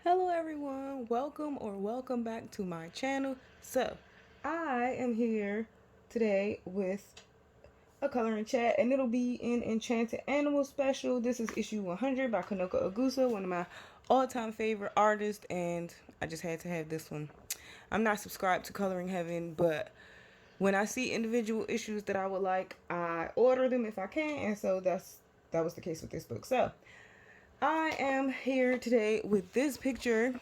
Hello everyone, welcome back to my channel. So, I am here today with a coloring chat and it'll be an Enchanted Animals special. This is issue 100 by Kanoko Egusa, one of my all-time favorite artists, and I just had to have this one. I'm not subscribed to Coloring Heaven, but when I see individual issues that I would like, I order them if I can, and so that was the case with this book. So, I am here today with this picture.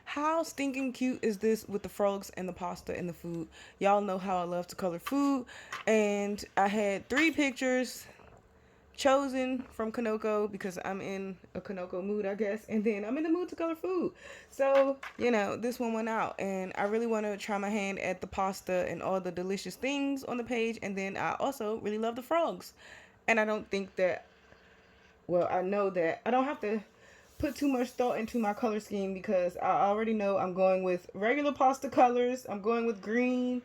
How stinking cute is this with the frogs and the pasta and the food? Y'all know how I love to color food. And I had 3 pictures chosen from Kanoko because I'm in a Kanoko mood, I guess. And then I'm in the mood to color food. So, this one went out. And I really want to try my hand at the pasta and all the delicious things on the page. And then I also really love the frogs. And I don't think that, well, I know that I don't have to put too much thought into my color scheme because I already know I'm going with regular pasta colors, I'm going with green,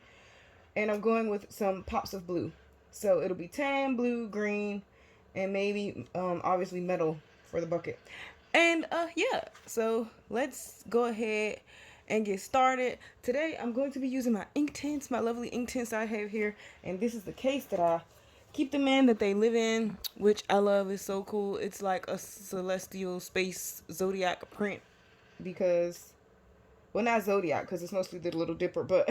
and I'm going with some pops of blue. So it'll be tan, blue, green, and maybe obviously metal for the bucket. And yeah, so let's go ahead and get started. Today I'm going to be using my Inktense, my lovely Inktense I have here, and this is the case that I keep them in that they live in, which I love. Is so cool. It's like a celestial space zodiac print because, well, not zodiac because it's mostly the Little Dipper, but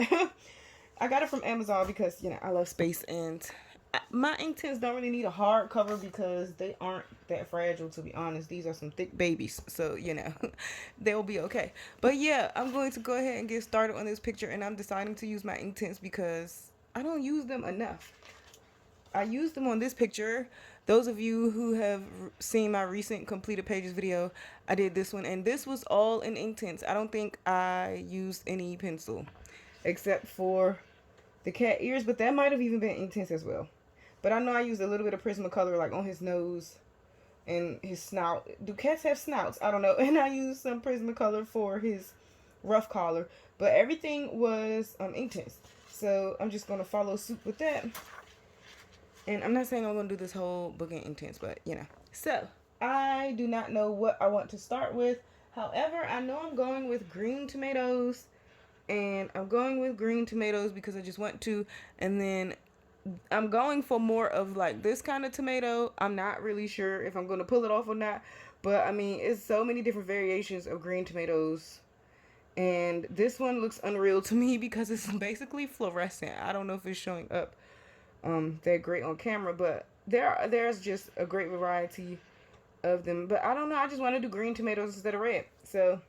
I got it from Amazon because I love space, and my Inktense don't really need a hard cover because they aren't that fragile, to be honest. These are some thick babies, so they'll be okay. But yeah, I'm going to go ahead and get started on this picture, and I'm deciding to use my Inktense because I don't use them enough. I used them on this picture. Those of you who have seen my recent completed pages video, I did this one, and this was all in Inktense. I don't think I used any pencil except for the cat ears, but that might have even been Inktense as well. But I know I used a little bit of Prismacolor like on his nose and his snout. Do cats have snouts? I don't know. And I used some Prismacolor for his rough collar, but everything was Inktense. So I'm just gonna follow suit with that. And I'm not saying I'm going to do this whole book in Inktense, but So, I do not know what I want to start with. However, I know I'm going with green tomatoes. And I'm going with green tomatoes because I just want to. And then I'm going for more of like this kind of tomato. I'm not really sure if I'm going to pull it off or not. But I mean, it's so many different variations of green tomatoes. And this one looks unreal to me because it's basically fluorescent. I don't know if it's showing up that great on camera, but there's just a great variety of them. But I don't know, I just want to do green tomatoes instead of red, so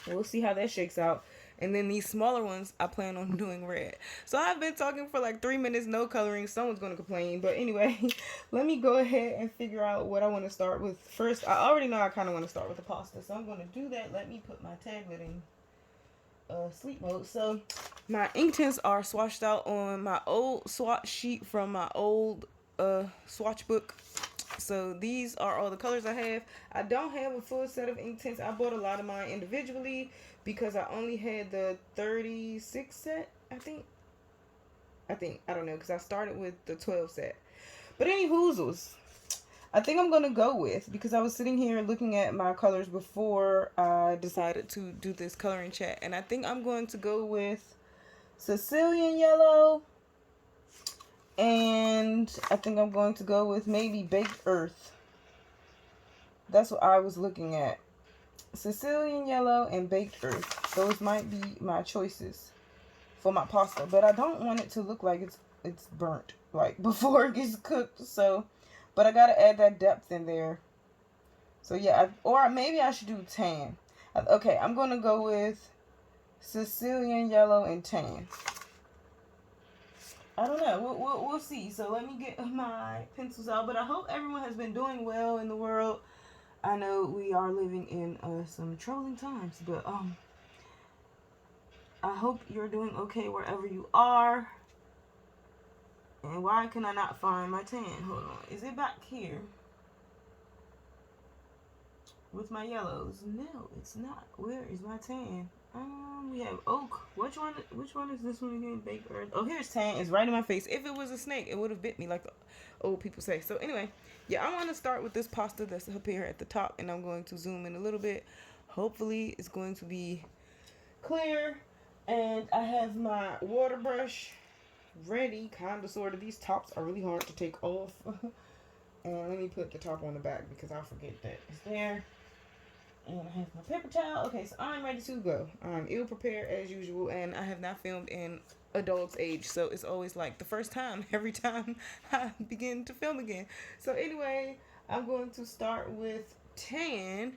we'll see how that shakes out. And then these smaller ones I plan on doing red. So I've been talking for like 3 minutes, no coloring. Someone's going to complain, but anyway, let me go ahead and figure out what I want to start with first. I already know I kind of want to start with the pasta, so I'm going to do that. Let me put my tablet in sleep mode. So my Inktense are swatched out on my old swatch sheet from my old swatch book. So these are all the colors I have. I don't have a full set of Inktense. I bought a lot of mine individually because I only had the 36 set, I think. I don't know, because I started with the 12 set. But any hoozles, I think I'm going to go with, because I was sitting here looking at my colors before I decided to do this coloring chat, and I think I'm going to go with Sicilian yellow, and I think I'm going to go with maybe baked earth. That's what I was looking at. Sicilian yellow and baked earth. Those might be my choices for my pasta, but I don't want it to look like it's burnt like before it gets cooked, so but I gotta add that depth in there. So yeah, or maybe I should do tan. Okay, I'm gonna go with Sicilian yellow and tan. I don't know. We'll see. So let me get my pencils out. But I hope everyone has been doing well in the world. I know we are living in some troubling times, but I hope you're doing okay wherever you are. And why can I not find my tan? Hold on. Is it back here? With my yellows? No, it's not. Where is my tan? We have oak. Which one is this one again? Baked earth. Oh, here's tan. It's right in my face. If it was a snake, it would have bit me like the old people say. So anyway, yeah, I want to start with this pasta that's up here at the top, and I'm going to zoom in a little bit. hopefully it's going to be clear. And I have my water brush ready, kind of, sort of. These tops are really hard to take off. And let me put the top on the back because I forget that it's there. And I have my paper towel. Okay, so I'm ready to go. I'm ill prepared as usual, and I have not filmed in a dog's age, so it's always like the first time every time I begin to film again. So anyway, I'm going to start with tan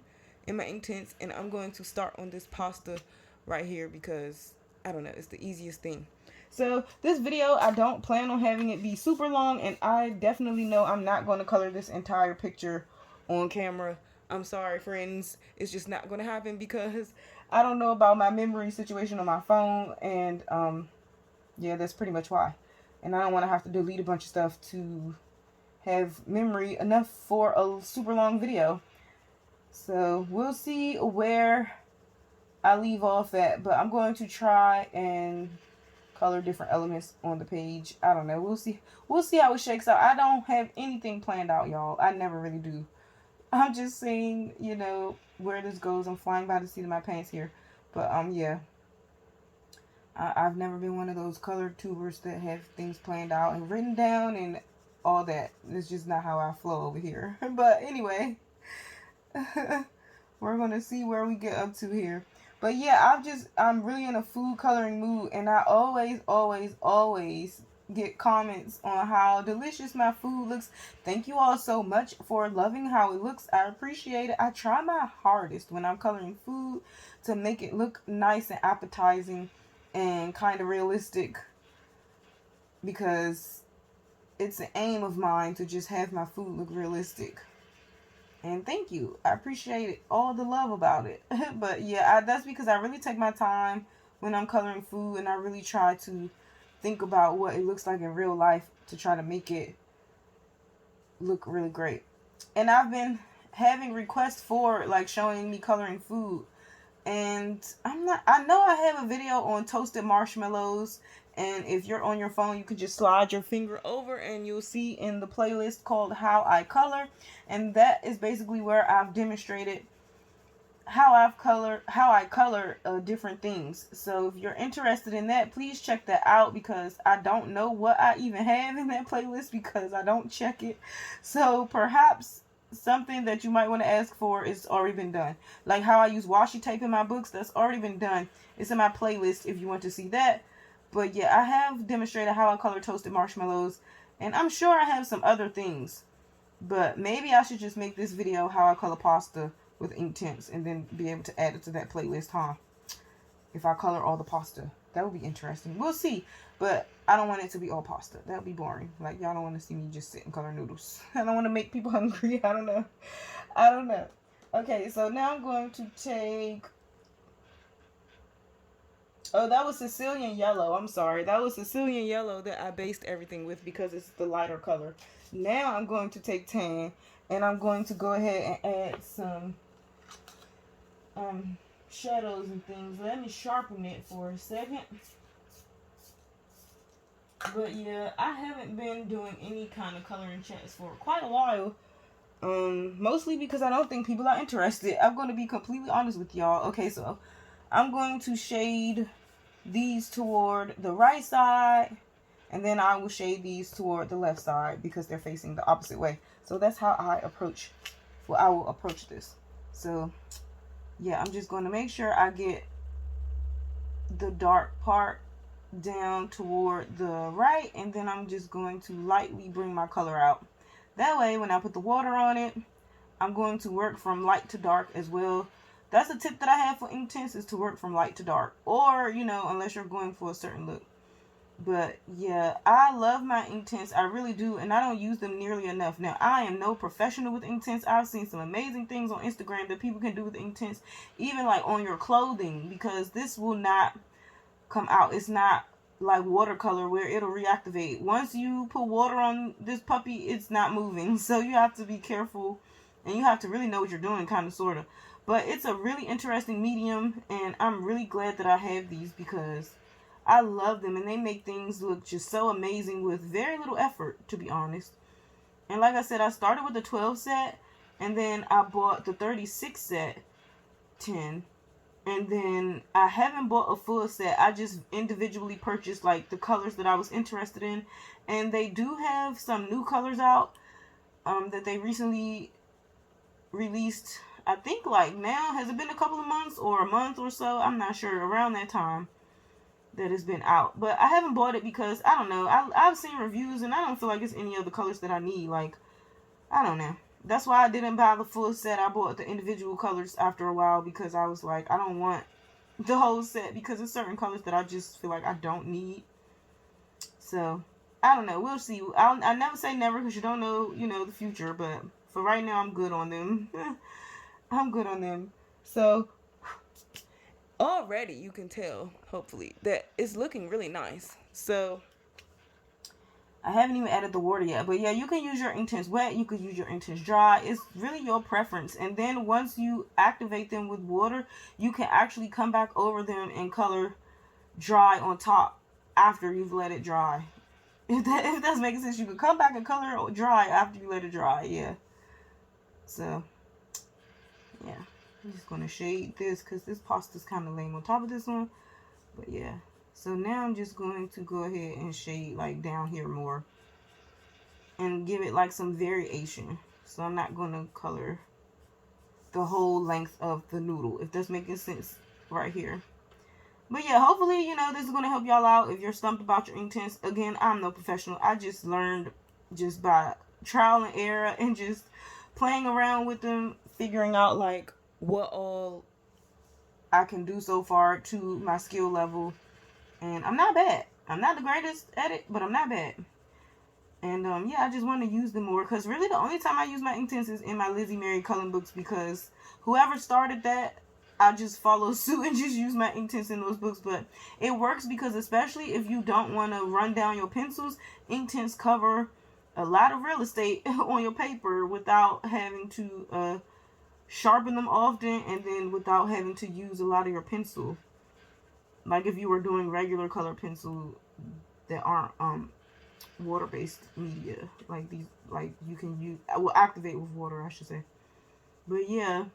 in my Inktense, and I'm going to start on this pasta right here because I don't know, it's the easiest thing. So this video, I don't plan on having it be super long, and I definitely know I'm not going to color this entire picture on camera. I'm sorry, friends. It's just not going to happen because I don't know about my memory situation on my phone, and yeah, that's pretty much why. And I don't want to have to delete a bunch of stuff to have memory enough for a super long video. So we'll see where I leave off at, but I'm going to try and color different elements on the page. I don't know. We'll see. We'll see how it shakes out. I don't have anything planned out, y'all. I never really do. I'm just saying, you know, where this goes. I'm flying by the seat of my pants here. But, yeah. I've never been one of those colored tubers that have things planned out and written down and all that. It's just not how I flow over here. But, anyway. We're going to see where we get up to here. But, yeah, I'm really in a food coloring mood. And I always get comments on how delicious my food looks. Thank you all so much for loving how it looks. I appreciate it. I try my hardest when I'm coloring food to make it look nice and appetizing and kind of realistic, because it's an aim of mine to just have my food look realistic. And thank you. I appreciate it. All the love about it. But yeah, that's because I really take my time when I'm coloring food, and I really try to think about what it looks like in real life to try to make it look really great. And I've been having requests for like showing me coloring food, and I know I have a video on toasted marshmallows, and if you're on your phone, you could just slide your finger over and you'll see in the playlist called How I Color, and that is basically where I've demonstrated how I color different things. So if you're interested in that, please check that out, because I don't know what I even have in that playlist because I don't check it. So perhaps something that you might want to ask for is already been done. Like how I use washi tape in my books, that's already been done. It's in my playlist if you want to see that. But yeah, I have demonstrated how I color toasted marshmallows, and I'm sure I have some other things. But maybe I should just make this video how I color pasta with Inktense and then be able to add it to that playlist, huh? If I color all the pasta. That would be interesting. We'll see. But I don't want it to be all pasta. That would be boring. Like, y'all don't want to see me just sit and color noodles. I don't want to make people hungry. I don't know. Okay, so now I'm going to take... Oh, that was Sicilian yellow. I'm sorry. That was Sicilian yellow that I based everything with because it's the lighter color. Now I'm going to take tan, and I'm going to go ahead and add some shadows and things. Let me sharpen it for a second. But yeah, I haven't been doing any kind of coloring chats for quite a while. Mostly because I don't think people are interested. I'm going to be completely honest with y'all. Okay, so I'm going to shade these toward the right side, and then I will shade these toward the left side because they're facing the opposite way. So that's how I will approach this. So yeah, I'm just going to make sure I get the dark part down toward the right, and then I'm just going to lightly bring my color out. That way, when I put the water on it, I'm going to work from light to dark as well. That's a tip that I have for Inktense, is to work from light to dark. Or, you know, unless you're going for a certain look. But, yeah, I love my Inktense. I really do. And I don't use them nearly enough. Now, I am no professional with Inktense. I've seen some amazing things on Instagram that people can do with Inktense. Even, like, on your clothing. Because this will not come out. It's not like watercolor where it'll reactivate. Once you put water on this puppy, it's not moving. So, you have to be careful. And you have to really know what you're doing, kind of, sort of. But it's a really interesting medium, and I'm really glad that I have these because I love them, and they make things look just so amazing with very little effort, to be honest. And like I said, I started with the 12 set, and then I bought the 36 set 10. And then I haven't bought a full set. I just individually purchased like the colors that I was interested in. And they do have some new colors out that they recently released. I think like now, has it been a couple of months or a month or so? I'm not sure. Around that time that it's been out. But I haven't bought it because I don't know. I've seen reviews and I don't feel like it's any of the colors that I need. Like, I don't know. That's why I didn't buy the full set. I bought the individual colors after a while because I was like, I don't want the whole set because there's certain colors that I just feel like I don't need. So, I don't know. We'll see. I never say never because you don't know, the future. But for right now, I'm good on them. I'm good on them. So, already you can tell, hopefully, that it's looking really nice. So, I haven't even added the water yet. But yeah, you can use your Inktense wet. You can use your Inktense dry. It's really your preference. And then once you activate them with water, you can actually come back over them and color dry on top after you've let it dry. If that's making sense, you can come back and color dry after you let it dry. Yeah. So, yeah. I'm just going to shade this because this pasta's kind of lame on top of this one. But yeah. So now I'm just going to go ahead and shade like down here more. And give it like some variation. So I'm not going to color the whole length of the noodle. If that's making sense right here. But yeah, hopefully, this is going to help y'all out if you're stumped about your Inktense. Again, I'm no professional. I just learned just by trial and error and just playing around with them, figuring out like what all I can do so far to my skill level. And I'm not bad. I'm not the greatest at it, but I'm not bad. And yeah, I just want to use them more because really the only time I use my Inktense is in my Lizzie Mary coloring books because whoever started that, I just follow suit and just use my Inktense in those books. But it works because especially if you don't want to run down your pencils, Inktense cover a lot of real estate on your paper without having to sharpen them often and then without having to use a lot of your pencil. Like if you were doing regular color pencil that aren't water-based media, like these, like you can use, will activate with water, I should say. But yeah,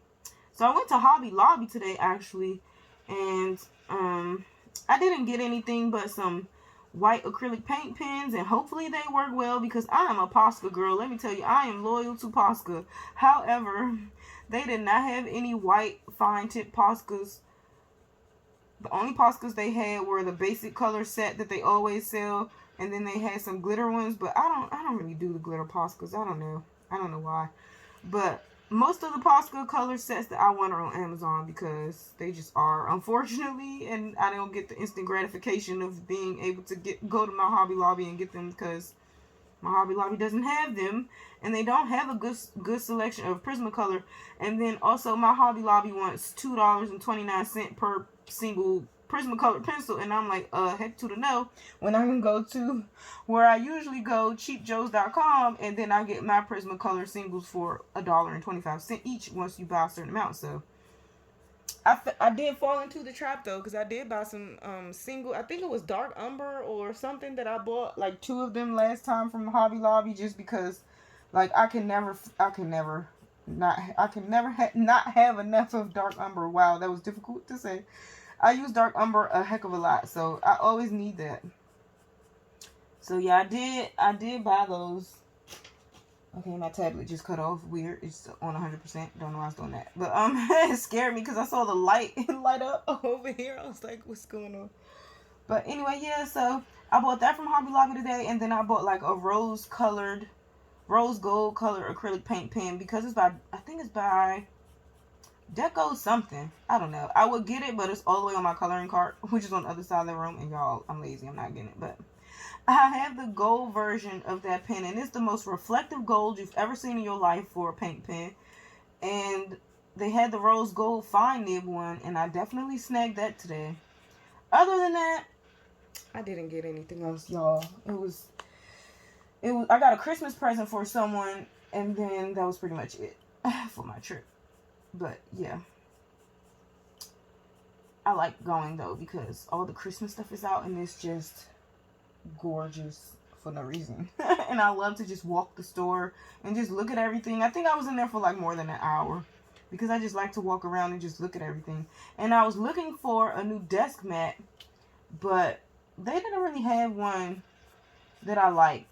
so I went to Hobby Lobby today actually, and I didn't get anything but some white acrylic paint pens, and hopefully they work well because I am a Posca girl. Let me tell you, I am loyal to Posca. However, they did not have any white fine tip Poscas. The only Poscas they had were the basic color set that they always sell, and then they had some glitter ones, but I don't really do the glitter Poscas. I don't know why. But most of the Posca color sets that I want are on Amazon because they just are, unfortunately, and I don't get the instant gratification of being able to go to my Hobby Lobby and get them because my Hobby Lobby doesn't have them, and they don't have a good selection of Prismacolor. And then also my Hobby Lobby wants $2.29 per single Prismacolor pencil, and I'm like, heck to the no, when I can go to where I usually go, cheapjoes.com, and then I get my Prismacolor singles for $1.25 each once you buy a certain amount. So I did fall into the trap though, because I did buy some single, I think it was dark umber or something that I bought like 2 of them last time from Hobby Lobby, just because like I can never not have enough of dark umber. Wow, that was difficult to say. I use dark umber a heck of a lot, so I always need that. So yeah, I did buy those. Okay, my tablet just cut off. Weird. It's on 100%. Don't know why I was doing that. But it scared me because I saw the light light up over here. I was like, what's going on? But anyway, yeah, so I bought that from Hobby Lobby today, and then I bought like a rose gold color acrylic paint pen because it's by, I think it's by Deco something. I don't know. I would get it, but it's all the way on my coloring cart, which is on the other side of the room. And y'all, I'm lazy. I'm not getting it. But I have the gold version of that pen, and it's the most reflective gold you've ever seen in your life for a paint pen. And they had the rose gold fine nib one, and I definitely snagged that today. Other than that, I didn't get anything else, y'all. It was. I got a Christmas present for someone, and then that was pretty much it for my trip. But yeah, I like going though because all the Christmas stuff is out and it's just gorgeous for no reason. And I love to just walk the store and just look at everything. I think I was in there for like more than an hour. because I just like to walk around and just look at everything. And I was looking for a new desk mat, but they didn't really have one that I liked.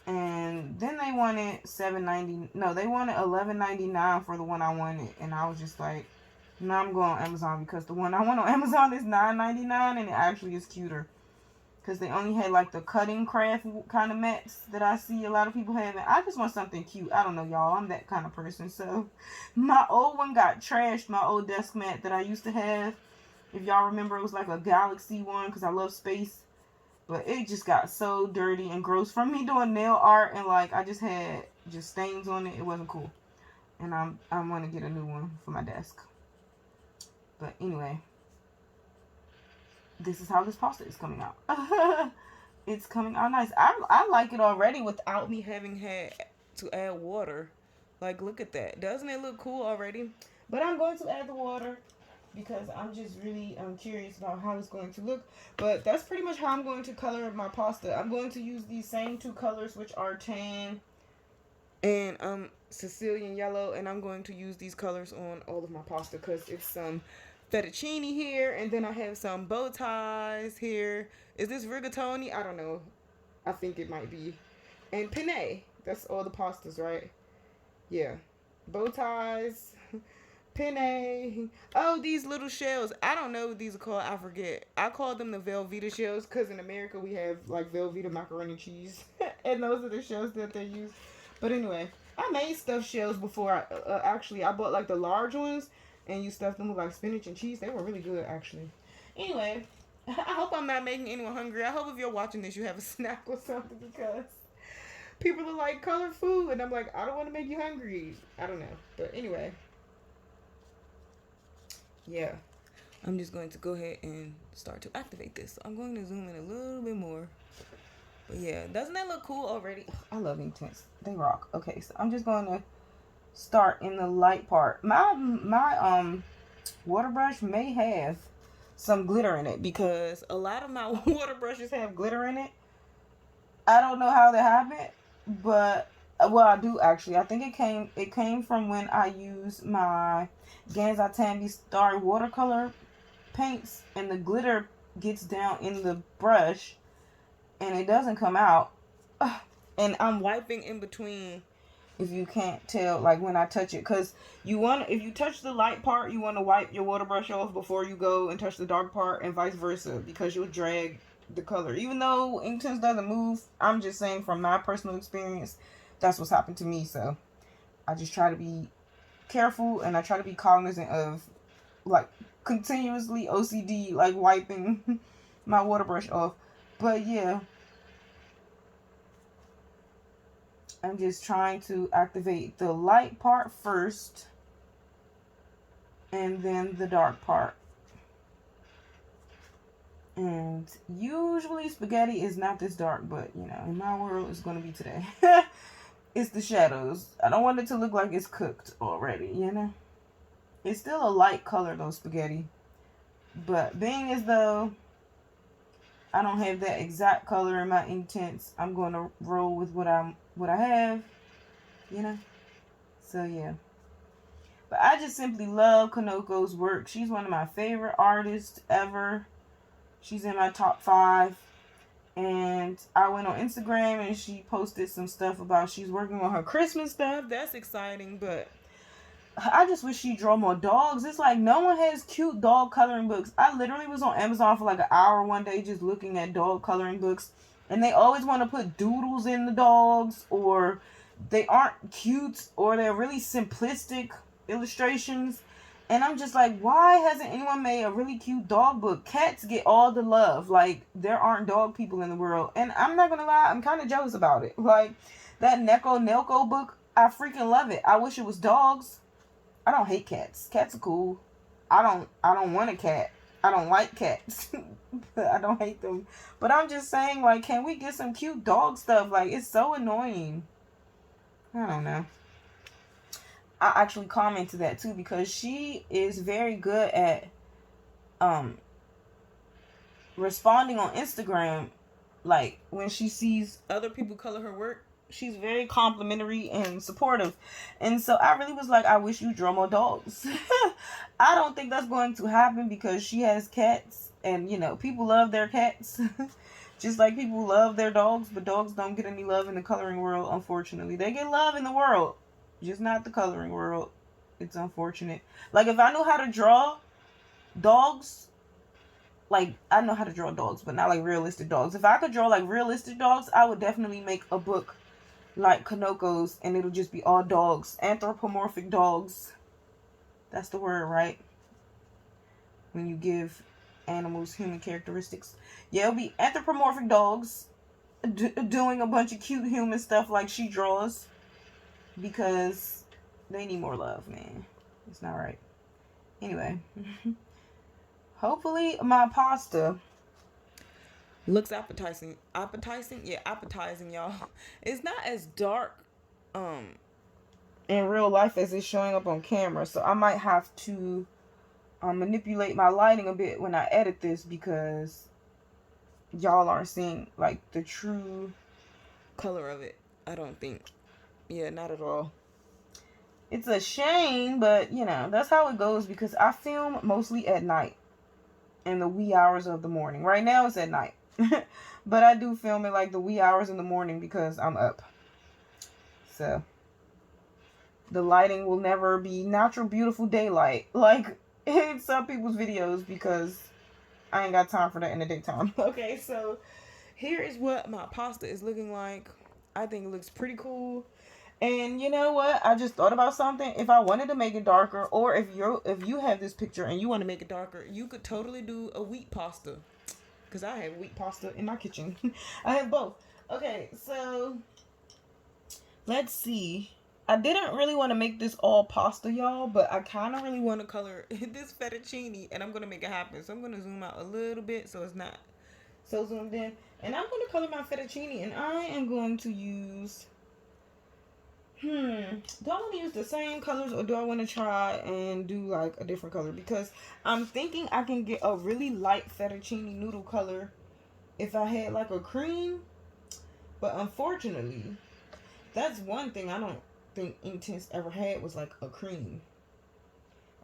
And then they wanted $7.90. No, they wanted $11.99 for the one I wanted, and I was just like, no, I'm going on Amazon, because the one I want on Amazon is $9.99, and it actually is cuter. Because they only had like the cutting craft kind of mats that I see a lot of people having. I just want something cute. I don't know, y'all. I'm that kind of person. So my old one got trashed. My old desk mat that I used to have. If y'all remember, it was like a galaxy one, because I love space. But it just got so dirty and gross from me doing nail art, and like I just had just stains on it. It wasn't cool. And I want to get a new one for my desk. But anyway, this is how this pasta is coming out. It's coming out nice. I like it already without me having had to add water. Like, look at that. Doesn't it look cool already? But I'm going to add the water, because I'm just really curious about how it's going to look. But that's pretty much how I'm going to color my pasta. I'm going to use these same two colors, which are tan and Sicilian yellow, and I'm going to use these colors on all of my pasta, because it's some fettuccine here, and then I have some bow ties here. Is this rigatoni? I don't know. I think it might be. And penne. That's all the pastas, right? Yeah. Bow ties, penne. Oh, these little shells. I don't know what these are called. I forget. I call them the Velveeta shells, because in America we have like Velveeta macaroni and cheese. And those are the shells that they use. But anyway, I made stuffed shells before. Actually, I bought like the large ones, and you stuffed them with like spinach and cheese. They were really good, actually. Anyway, I hope I'm not making anyone hungry. I hope if you're watching this, you have a snack or something, because people are like, color food, and I'm like, I don't want to make you hungry. I don't know. But anyway, yeah, I'm just going to go ahead and start to activate this. So I'm going to zoom in a little bit more. But yeah, doesn't that look cool already? I love Inktense. They rock. Okay, so I'm just going to start in the light part. My water brush may have some glitter in it, because a lot of my water brushes have glitter in it. I don't know how that happened, but well, I do actually. I think it came from when I used my Ganza Tambi Star watercolor paints, and the glitter gets down in the brush and it doesn't come out. And I'm wiping in between, if you can't tell, like when I touch it, because if you touch the light part, you want to wipe your water brush off before you go and touch the dark part, and vice versa, because you'll drag the color. Even though Inktense doesn't move, I'm just saying from my personal experience, that's what's happened to me. So I just try to be careful, and I try to be cognizant of like continuously OCD, like wiping my water brush off. But yeah, I'm just trying to activate the light part first, and then the dark part. And usually spaghetti is not this dark, but you know, in my world it's going to be today. It's the shadows. I don't want it to look like it's cooked already, you know. It's still a light color though, spaghetti. But being as though I don't have that exact color in my Inktense, I'm going to roll with what I have, you know. So yeah. But I just simply love Kanoko's work. She's one of my favorite artists ever. She's in my top 5. And I went on Instagram and she posted some stuff about she's working on her Christmas stuff. That's exciting, but I just wish she draw more dogs. It's like no one has cute dog coloring books. I literally was on Amazon for like an hour one day just looking at dog coloring books. And they always want to put doodles in the dogs, or they aren't cute, or they're really simplistic illustrations. And I'm just like, why hasn't anyone made a really cute dog book? Cats get all the love. Like, there aren't dog people in the world. And I'm not going to lie, I'm kind of jealous about it. Like, that Neko Nelko book, I freaking love it. I wish it was dogs. I don't hate cats. Cats are cool. I don't want a cat. I don't like cats. I don't hate them. But I'm just saying, like, can we get some cute dog stuff? Like, it's so annoying. I don't know. I actually commented that too, because she is very good at responding on Instagram. Like when she sees other people color her work, she's very complimentary and supportive. And so I really was like, I wish you draw more dogs. I don't think that's going to happen because she has cats, and you know, people love their cats. Just like people love their dogs, but dogs don't get any love in the coloring world, unfortunately. They get love in the world, just not the coloring world. It's unfortunate. Like, if I knew how to draw dogs, like, I know how to draw dogs, but not like realistic dogs. If I could draw like realistic dogs, I would definitely make a book like Kanoko's, and it'll just be all dogs. Anthropomorphic dogs. That's the word, right? When you give animals human characteristics. Yeah, it'll be anthropomorphic dogs doing a bunch of cute human stuff like she draws, because they need more love, man. It's not right. Anyway. Hopefully my pasta looks appetizing. Yeah, appetizing, y'all. It's not as dark in real life as it's showing up on camera, so I might have to manipulate my lighting a bit when I edit this, because y'all aren't seeing like the true color of it, I don't think. Yeah, not at all. It's a shame, but you know, that's how it goes, because I film mostly at night in the wee hours of the morning. Right now it's at night. But I do film it like the wee hours in the morning because I'm up. So the lighting will never be natural, beautiful daylight like in some people's videos, because I ain't got time for that in the daytime. Okay, so here is what my pasta is looking like. I think it looks pretty cool. And you know what? I just thought about something. If I wanted to make it darker, or if you have this picture and you want to make it darker, you could totally do a wheat pasta. Because I have wheat pasta in my kitchen. I have both. Okay, so let's see. I didn't really want to make this all pasta, y'all, but I kind of really want to color this fettuccine, and I'm going to make it happen. So I'm going to zoom out a little bit so it's not so zoomed in. And I'm going to color my fettuccine, and I am going to use... do I want to use the same colors, or do I want to try and do like a different color? Because I'm thinking I can get a really light fettuccine noodle color if I had like a cream. But unfortunately, that's one thing I don't think Inktense ever had, was like a cream.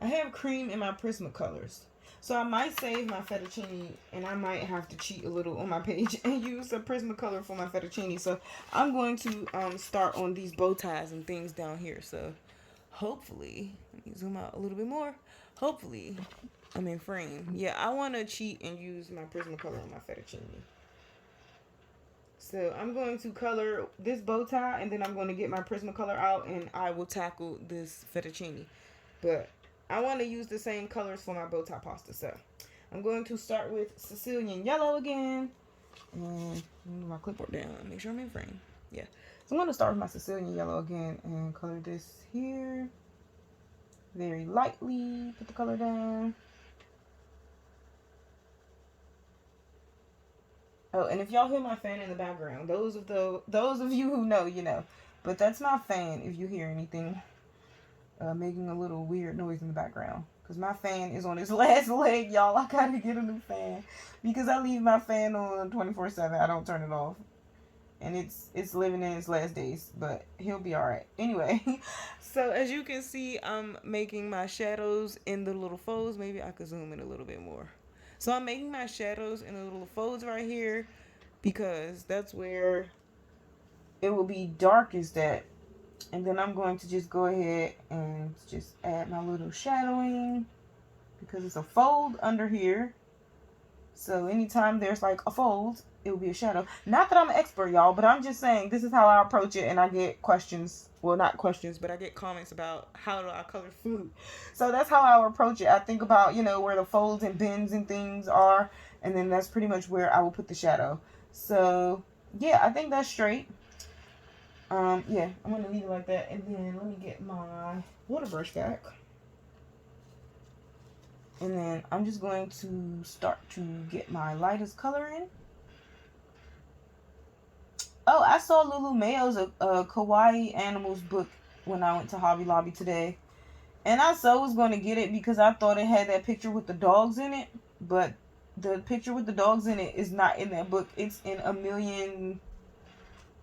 I have cream in my Prismacolors. So I might save my fettuccine, and I might have to cheat a little on my page and use a Prismacolor for my fettuccine. So I'm going to start on these bow ties and things down here. So hopefully, let me zoom out a little bit more. Hopefully, I'm in frame. Yeah, I want to cheat and use my Prismacolor on my fettuccine. So I'm going to color this bow tie, and then I'm going to get my Prismacolor out, and I will tackle this fettuccine. But I want to use the same colors for my bow tie pasta. So I'm going to start with Sicilian yellow again. And move my clipboard down. Make sure I'm in frame. Yeah. So I'm going to start with my Sicilian yellow again and color this here. Very lightly. Put the color down. Oh, and if y'all hear my fan in the background, those of you who know, you know. But that's my fan if you hear anything making a little weird noise in the background. Because my fan is on its last leg, y'all. I gotta get a new fan. Because I leave my fan on 24/7. I don't turn it off. And it's living in its last days. But he'll be alright. Anyway. So as you can see, I'm making my shadows in the little folds. Maybe I could zoom in a little bit more. So I'm making my shadows in the little folds right here, because that's where it will be darkest at. And then I'm going to just go ahead and just add my little shadowing, because it's a fold under here. So anytime there's like a fold, it will be a shadow. Not that I'm an expert, y'all, but I'm just saying this is how I approach it, and I get questions. Well, not questions, but I get comments about how do I color food. So that's how I approach it. I think about, you know, where the folds and bends and things are, and then that's pretty much where I will put the shadow. So yeah, I think that's straight. Yeah, I'm going to leave it like that. And then let me get my water brush back. And then I'm just going to start to get my lightest color in. Oh, I saw Lulu Mayo's Kawaii Animals book when I went to Hobby Lobby today. And I so was going to get it because I thought it had that picture with the dogs in it. But the picture with the dogs in it is not in that book. It's in a million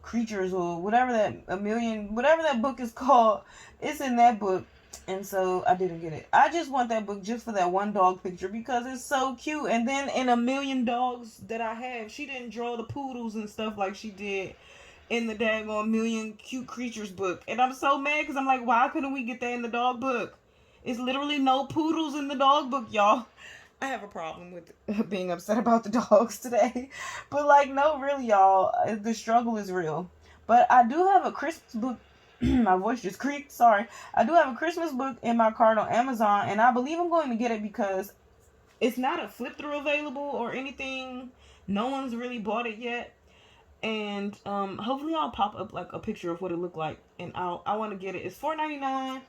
creatures or whatever whatever that book is called. It's in that book. And so I didn't get it. I just want that book just for that one dog picture because it's so cute. And then in a million dogs that I have, she didn't draw the poodles and stuff like she did in the daggone Million Cute Creatures book. And I'm so mad because I'm like, why couldn't we get that in the dog book? It's literally no poodles in the dog book, y'all. I have a problem with being upset about the dogs today. But like, no, really, y'all, the struggle is real. But I do have a Christmas book. My voice just creaked. Sorry. I do have a Christmas book in my cart on Amazon, and I believe I'm going to get it because it's not a flip through available or anything. No one's really bought it yet. And hopefully I'll pop up like a picture of what it looked like, and I want to get it. It's $4.99.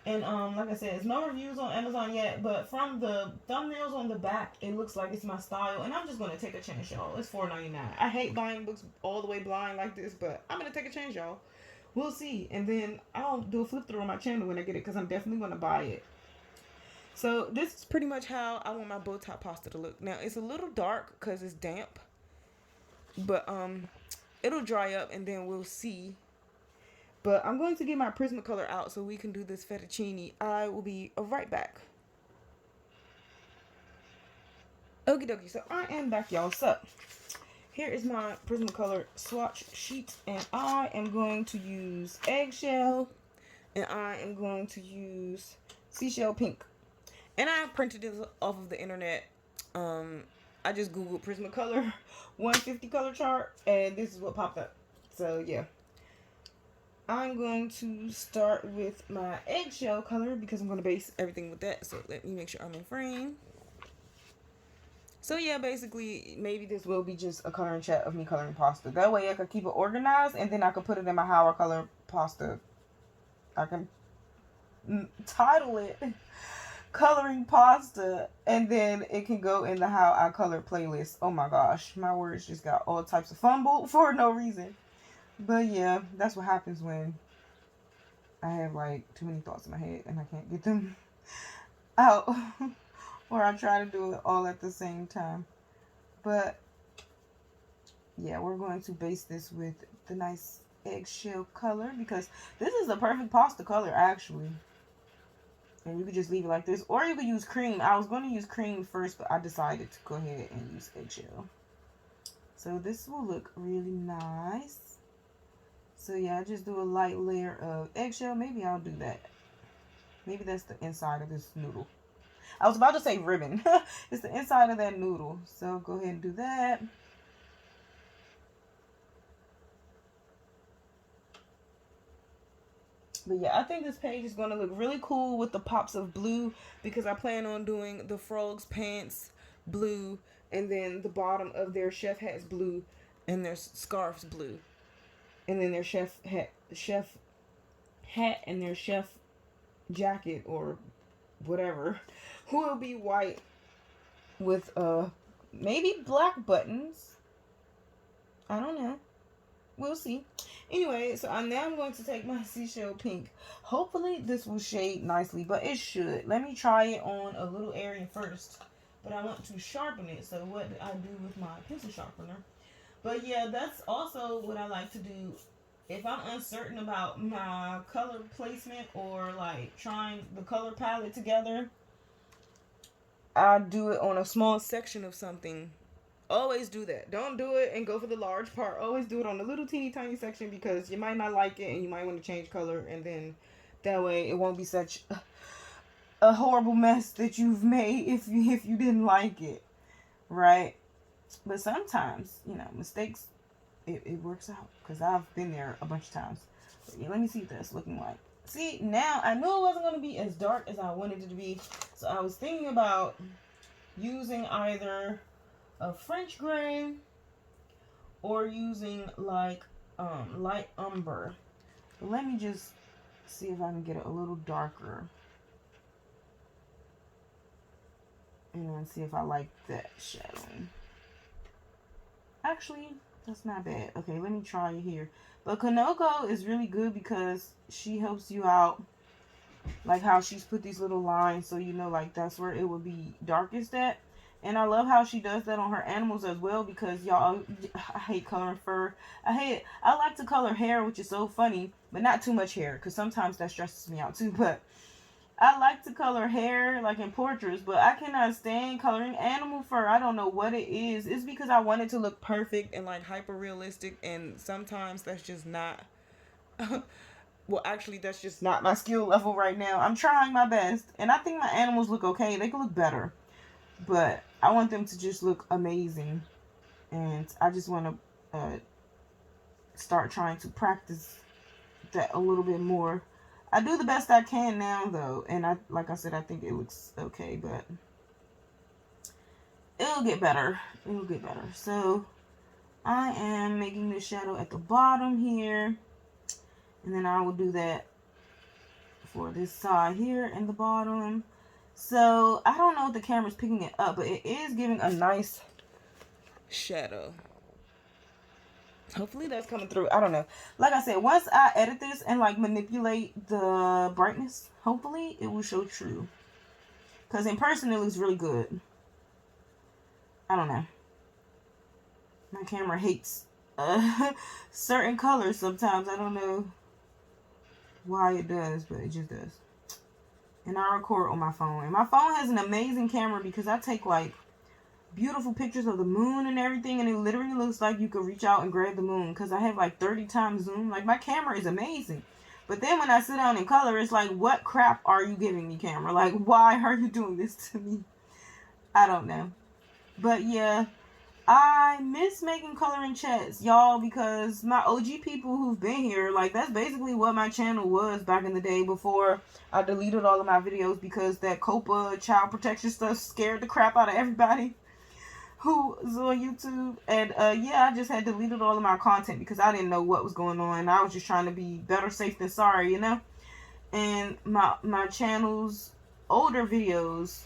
And like I said, it's no reviews on Amazon yet, but from the thumbnails on the back, it looks like it's my style, and I'm just gonna take a chance, y'all. It's $4.99. I hate buying books all the way blind like this, but I'm gonna take a chance, y'all. We'll see, and then I'll do a flip through on my channel when I get it, because I'm definitely gonna buy it. So this is pretty much how I want my bow tie pasta to look. Now it's a little dark because it's damp, but it'll dry up, and then we'll see. But I'm going to get my Prismacolor out so we can do this fettuccine. I will be right back. Okie dokie, so I am back, y'all. So, here is my Prismacolor swatch sheet. And I am going to use eggshell. And I am going to use seashell pink. And I printed this off of the internet. I just googled Prismacolor 150 color chart. And this is what popped up. So, yeah. I'm going to start with my eggshell color because I'm going to base everything with that. So let me make sure I'm in frame. So yeah, basically, maybe this will be just a coloring chat of me coloring pasta. That way I could keep it organized, and then I could put it in my how I color pasta. I can title it Coloring Pasta, and then it can go in the How I Color playlist. Oh my gosh, my words just got all types of fumbled for no reason. But yeah, that's what happens when I have like too many thoughts in my head and I can't get them out. Or I try to do it all at the same time. But yeah, we're going to base this with the nice eggshell color because this is the perfect pasta color actually. And you could just leave it like this. Or you could use cream. I was going to use cream first, but I decided to go ahead and use eggshell. So this will look really nice. So yeah, I just do a light layer of eggshell. Maybe I'll do that. Maybe that's the inside of this noodle. I was about to say ribbon. It's the inside of that noodle. So go ahead and do that. But yeah, I think this page is going to look really cool with the pops of blue because I plan on doing the frog's pants blue and then the bottom of their chef hats blue and their scarves blue. And then their chef hat and their chef jacket or whatever will be white with maybe black buttons. I don't know. We'll see. Anyway, so now I'm going to take my seashell pink. Hopefully this will shade nicely, but it should. Let me try it on a little area first. But I want to sharpen it. So what I do with my pencil sharpener. But yeah, that's also what I like to do. If I'm uncertain about my color placement or like trying the color palette together, I do it on a small section of something. Always do that. Don't do it and go for the large part. Always do it on a little teeny tiny section because you might not like it and you might want to change color, and then that way it won't be such a horrible mess that you've made if you didn't like it, right? But sometimes, you know, mistakes, it works out because I've been there a bunch of times. But yeah, let me see what that's looking like. See, now I knew it wasn't going to be as dark as I wanted it to be. So I was thinking about using either a French gray or using like light umber. But let me just see if I can get it a little darker. And then see if I like that shadowing. Actually, that's not bad. Okay, let me try it here. But Kanoko is really good because she helps you out. Like how she's put these little lines so you know like that's where it would be darkest at. And I love how she does that on her animals as well, because y'all, I hate coloring fur. I hate it. I like to color hair, which is so funny, but not too much hair, because sometimes that stresses me out too. But I like to color hair like in portraits, but I cannot stand coloring animal fur. I don't know what it is. It's because I want it to look perfect and like hyper realistic, and sometimes that's just not. Well, actually, that's just not my skill level right now. I'm trying my best, and I think my animals look okay. They could look better, but I want them to just look amazing, and I just want to start trying to practice that a little bit more. I do the best I can now, though, and like I said, I think it looks okay, but it'll get better. It'll get better. So I am making the shadow at the bottom here, and then I will do that for this side here in the bottom. So I don't know if the camera's picking it up, but it is giving a nice shadow. Hopefully that's coming through. I don't know. Like I said, once I edit this and like manipulate the brightness, hopefully it will show true. Because in person it looks really good. I don't know. My camera hates certain colors sometimes. I don't know why it does, but it just does. And I record on my phone. And my phone has an amazing camera because I take like beautiful pictures of the moon and everything, and it literally looks like you could reach out and grab the moon, because I have like 30 times zoom. Like, my camera is amazing, but then when I sit down and color, it's like, what crap are you giving me, camera? Like, why are you doing this to me? I don't know. But yeah, I miss making coloring chats, y'all, because my OG people who've been here, like, that's basically what my channel was back in the day before I deleted all of my videos because that COPA child protection stuff scared the crap out of everybody who's on YouTube. And yeah, I just had deleted all of my content because I didn't know what was going on. I was just trying to be better safe than sorry, you know. And my channel's older videos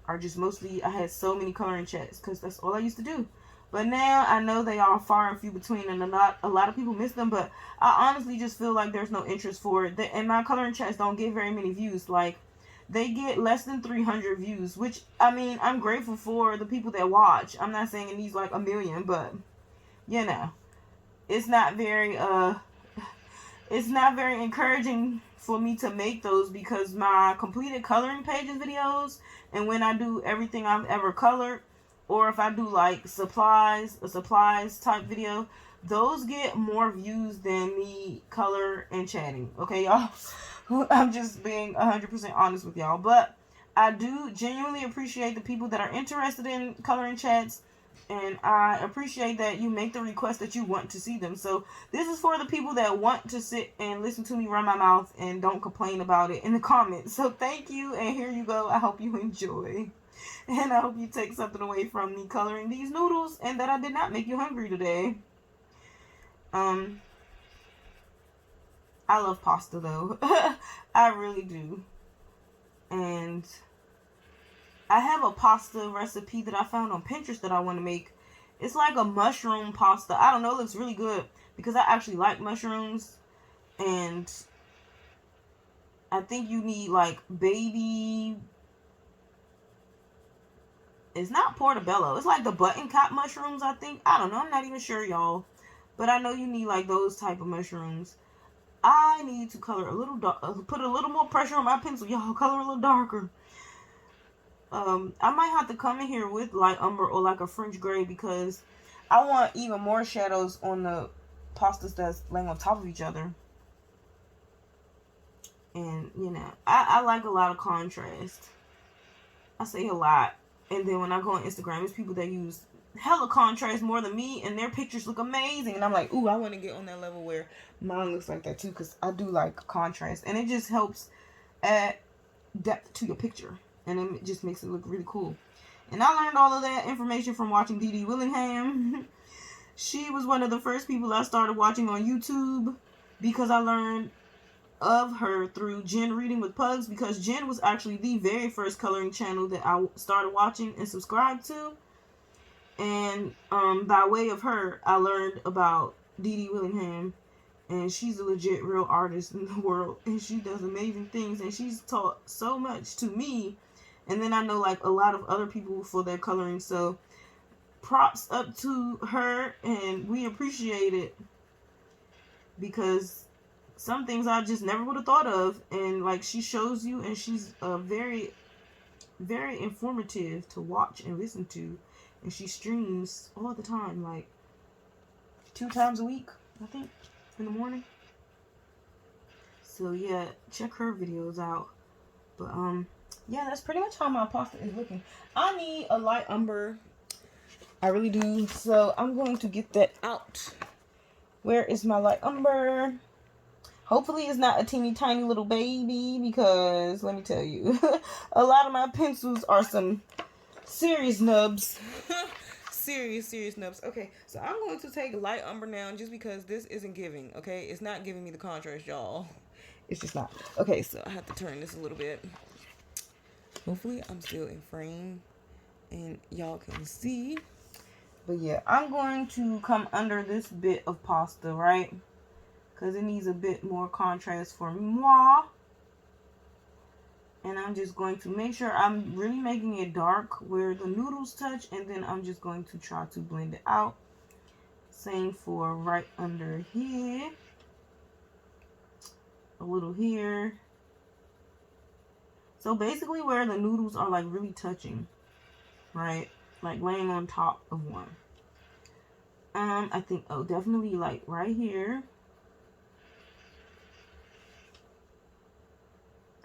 are just mostly, I had so many coloring chats because that's all I used to do. But now I know they are far and few between, and a lot of people miss them. But I honestly just feel like there's no interest for it. And my coloring chats don't get very many views. Like, they get less than 300 views, which, I mean, I'm grateful for the people that watch. I'm not saying it needs like a million, but you know, it's not very it's not very encouraging for me to make those, because my completed coloring pages videos, and when I do everything I've ever colored, or if I do like a supplies type video, those get more views than me color and chatting. Okay, y'all? I'm just being 100% honest with y'all. But I do genuinely appreciate the people that are interested in coloring chats, and I appreciate that you make the request that you want to see them. So this is for the people that want to sit and listen to me run my mouth and don't complain about it in the comments. So thank you, and here you go. I hope you enjoy. And I hope you take something away from me coloring these noodles, and that I did not make you hungry today. I love pasta though. I really do. And I have a pasta recipe that I found on Pinterest that I want to make. It's like a mushroom pasta. I don't know, it looks really good because I actually like mushrooms. And I think you need like baby... It's not portobello. It's like the button cap mushrooms, I think. I don't know. I'm not even sure, y'all. But I know you need like those type of mushrooms. I need to color a little put a little more pressure on my pencil, y'all. Color a little darker. I might have to come in here with light umber or like a French gray, because I want even more shadows on the pastas that's laying on top of each other. And you know, I like a lot of contrast. I say a lot. And then when I go on Instagram, it's people that use hella contrast more than me, and their pictures look amazing. And I'm like, ooh, I want to get on that level where mine looks like that too, because I do like contrast. And it just helps add depth to your picture. And it just makes it look really cool. And I learned all of that information from watching Dee Dee Willingham. She was one of the first people I started watching on YouTube, because I learned of her through Jen Reading with Pugs, because Jen was actually the very first coloring channel that I started watching and subscribed to. And by way of her, I learned about Dee Dee Willingham, and she's a legit real artist in the world, and she does amazing things, and she's taught so much to me And then I know like a lot of other people for their coloring. So props up to her, and we appreciate it, because some things I just never would have thought of. And like, she shows you, and she's very, very informative to watch and listen to. And she streams all the time, like 2 times a week, I think, in the morning. So yeah, check her videos out. But yeah, that's pretty much how my pasta is looking. I need a light umber, I really do. So I'm going to get that out. Where is my light umber? Hopefully it's not a teeny tiny little baby, because let me tell you, a lot of my pencils are some serious nubs. serious nubs. Okay, so I'm going to take light umber now, just because this isn't giving, okay? It's not giving me the contrast, y'all. It's just not. Okay, so I have to turn this a little bit. Hopefully I'm still in frame and y'all can see. But yeah, I'm going to come under this bit of pasta, right? Because it needs a bit more contrast for moi. And I'm just going to make sure I'm really making it dark where the noodles touch. And then I'm just going to try to blend it out. Same for right under here. A little here. So basically where the noodles are like really touching. Right? Like laying on top of one. I think, oh, definitely like right here.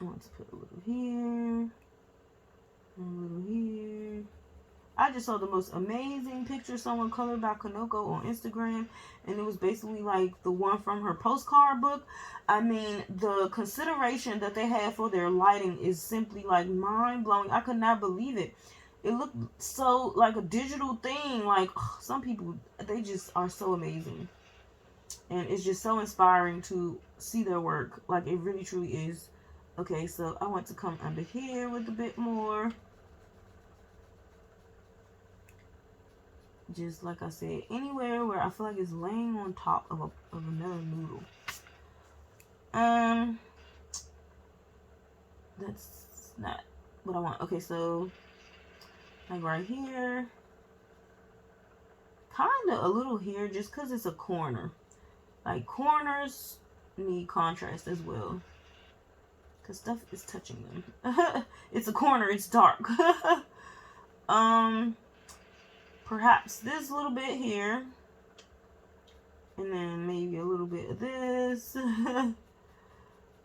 I want to put a little here, a little here. I just saw the most amazing picture someone colored by Kanoko on Instagram, and it was basically like the one from her postcard book. I mean, the consideration that they had for their lighting is simply like mind-blowing. I could not believe it. It looked so like a digital thing. Like, some people, they just are so amazing. And it's just so inspiring to see their work. Like, it really truly is. Okay, so I want to come under here with a bit more. Just like I said, anywhere where I feel like it's laying on top of another noodle. That's not what I want. Okay, so like right here. Kind of a little here, just because it's a corner. Like, corners need contrast as well, because stuff is touching them. It's a corner, it's dark. Perhaps this little bit here, and then maybe a little bit of this. I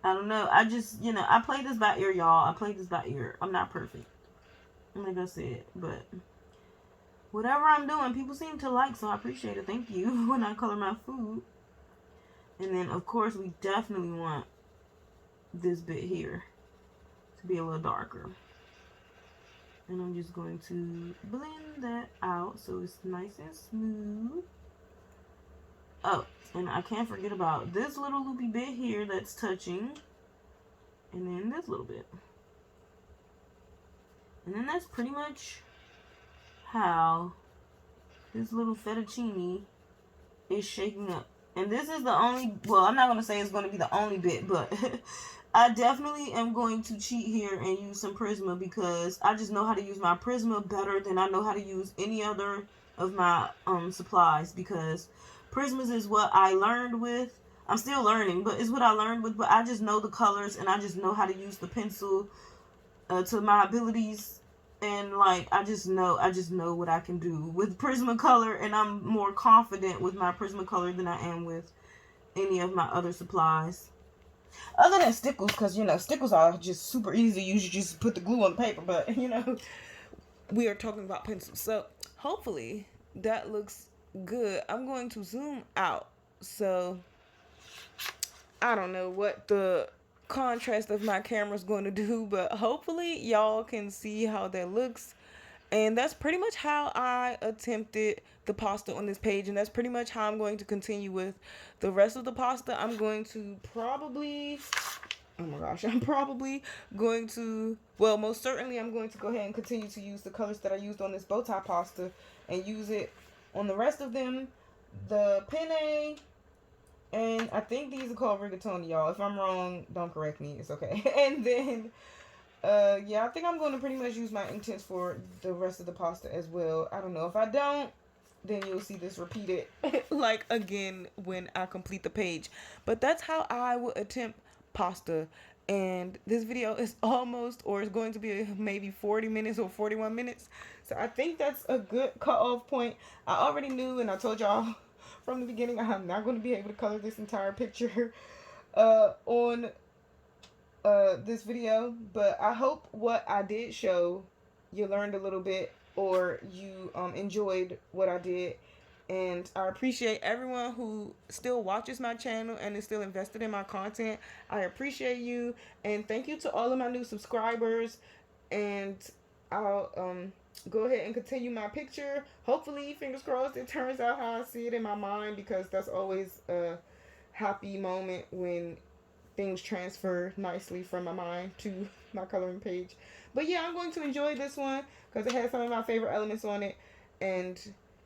don't know. I just, I play this by ear, y'all. I play this by ear. I'm not perfect, like I said, but whatever I'm doing, people seem to like, so I appreciate it. Thank you. When I color my food. And then, of course, we definitely want this bit here to be a little darker. And I'm just going to blend that out so it's nice and smooth. Oh, and I can't forget about this little loopy bit here that's touching. And then this little bit. And then that's pretty much how this little fettuccine is shaking up. And this is the only, well, I'm not going to say it's going to be the only bit, but I definitely am going to cheat here and use some Prisma, because I just know how to use my Prisma better than I know how to use any other of my supplies, because Prismas is what I learned with. I'm still learning, but it's what I learned with, but I just know the colors, and I just know how to use the pencil to my abilities. And like, I just know what I can do with Prismacolor, and I'm more confident with my Prismacolor than I am with any of my other supplies. Other than stickles, because, stickles are just super easy to use. You just put the glue on the paper, but, we are talking about pencils. So, hopefully, that looks good. I'm going to zoom out. So, I don't know what the contrast of my camera is going to do, but hopefully y'all can see how that looks. And that's pretty much how I attempted the pasta on this page, and that's pretty much how I'm going to continue with the rest of the pasta. I'm going to probably, oh my gosh, I'm probably going to, well, most certainly I'm going to go ahead and continue to use the colors that I used on this bow tie pasta and use it on the rest of them. The penne, and I think these are called rigatoni, y'all. If I'm wrong, don't correct me. It's okay. And then Yeah, I think I'm going to pretty much use my Inktense for the rest of the pasta as well. I don't know. If I don't, then you'll see this repeated like again when I complete the page. But that's how I would attempt pasta. And this video is almost, or is going to be maybe 40 minutes or 41 minutes. So I think that's a good cutoff point. I already knew, and I told y'all from the beginning, I'm not going to be able to color this entire picture on this video, but I hope what I did show you learned a little bit, or you enjoyed what I did. And I appreciate everyone who still watches my channel and is still invested in my content. I appreciate you, and thank you to all of my new subscribers. And I'll go ahead and continue my picture. Hopefully, fingers crossed, it turns out how I see it in my mind, because that's always a happy moment when things transfer nicely from my mind to my coloring page. But yeah, I'm going to enjoy this one because it has some of my favorite elements on it. And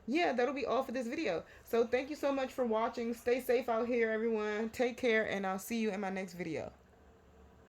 yeah, that'll be all for this video. So thank you so much for watching. Stay safe out here, everyone. Take care, and I'll see you in my next video.